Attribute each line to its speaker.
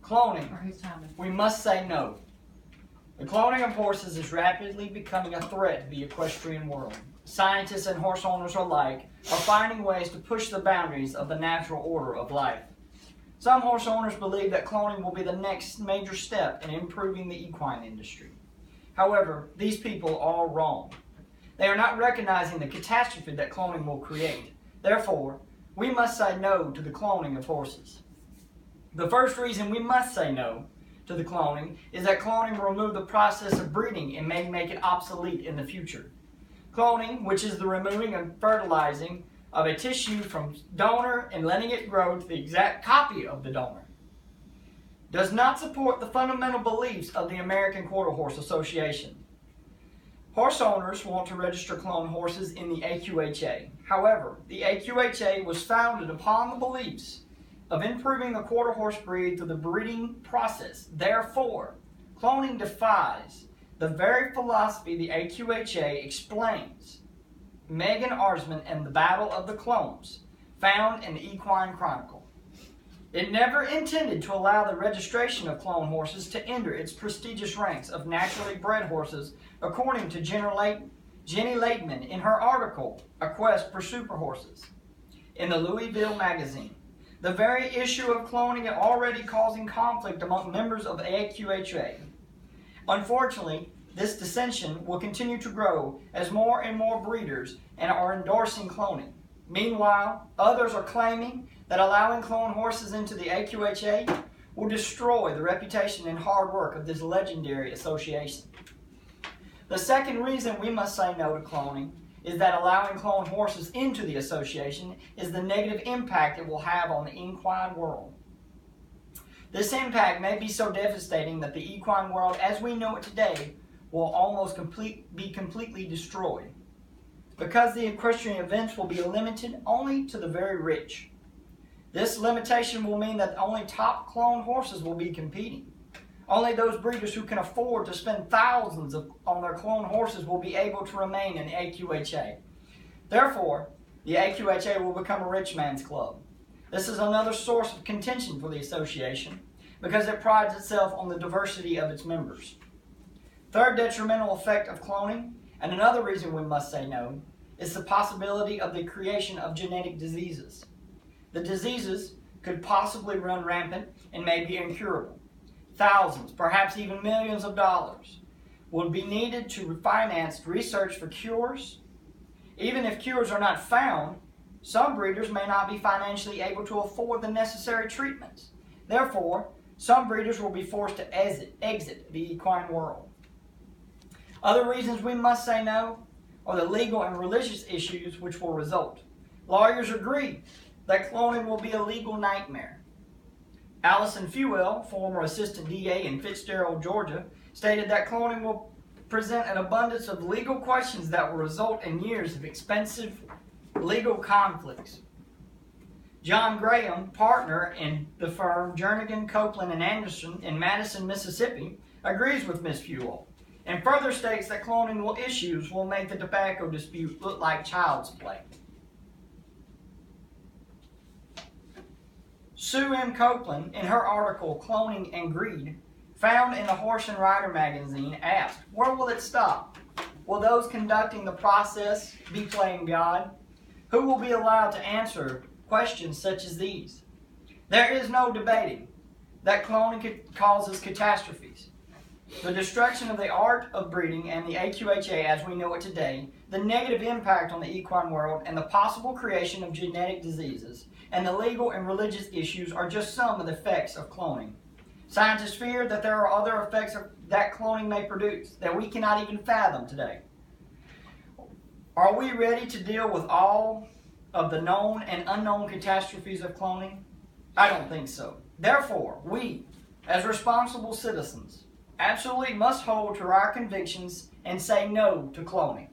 Speaker 1: Courtney?
Speaker 2: Cloning.
Speaker 1: Or who's timing?
Speaker 2: We must say no. The cloning of horses is rapidly becoming a threat to the equestrian world. Scientists and horse owners alike are finding ways to push the boundaries of the natural order of life. Some horse owners believe that cloning will be the next major step in improving the equine industry. However, these people are wrong. They are not recognizing the catastrophe that cloning will create. Therefore, we must say no to the cloning of horses. The first reason we must say no to the cloning is that cloning will remove the process of breeding and may make it obsolete in the future. Cloning, which is the removing and fertilizing of a tissue from donor and letting it grow to the exact copy of the donor, does not support the fundamental beliefs of the American Quarter Horse Association. Horse owners want to register cloned horses in the AQHA. However, the AQHA was founded upon the beliefs of improving the quarter horse breed through the breeding process. Therefore, cloning defies the very philosophy the AQHA explains. Megan Arsman and the Battle of the Clones, found in the Equine Chronicle. It never intended to allow the registration of clone horses to enter its prestigious ranks of naturally bred horses, according to Jenny Laidman in her article, A Quest for Super Horses, in the Louisville Magazine. The very issue of cloning is already causing conflict among members of the AQHA. Unfortunately, this dissension will continue to grow as more and more breeders are endorsing cloning. Meanwhile, others are claiming that allowing cloned horses into the AQHA will destroy the reputation and hard work of this legendary association. The second reason we must say no to cloning is that allowing cloned horses into the association is the negative impact it will have on the equine world. This impact may be so devastating that the equine world as we know it today will almost be completely destroyed, because the equestrian events will be limited only to the very rich. This limitation will mean that only top cloned horses will be competing. Only those breeders who can afford to spend thousands on their cloned horses will be able to remain in the AQHA. Therefore, the AQHA will become a rich man's club. This is another source of contention for the association because it prides itself on the diversity of its members. Third detrimental effect of cloning, and another reason we must say no, is the possibility of the creation of genetic diseases. The diseases could possibly run rampant and may be incurable. Thousands, perhaps even millions of dollars would be needed to finance research for cures. Even if cures are not found, some breeders may not be financially able to afford the necessary treatments. Therefore, some breeders will be forced to exit the equine world. Other reasons we must say no are the legal and religious issues which will result. Lawyers agree that cloning will be a legal nightmare. Allison Fewell, former assistant DA in Fitzgerald, Georgia, stated that cloning will present an abundance of legal questions that will result in years of expensive legal conflicts. John Graham, partner in the firm Jernigan, Copeland, and Anderson in Madison, Mississippi, agrees with Ms. Fewell and further states that cloning issues will make the tobacco dispute look like child's play. Sue M. Copeland, in her article, Cloning and Greed, found in the Horse and Rider magazine, asked, where will it stop? Will those conducting the process be playing God? Who will be allowed to answer questions such as these? There is no debating that cloning causes catastrophes. The destruction of the art of breeding and the AQHA as we know it today, the negative impact on the equine world, and the possible creation of genetic diseases, and the legal and religious issues are just some of the effects of cloning. Scientists fear that there are other effects that cloning may produce that we cannot even fathom today. Are we ready to deal with all of the known and unknown catastrophes of cloning? I don't think so. Therefore, we, as responsible citizens, absolutely must hold to our convictions and say no to cloning.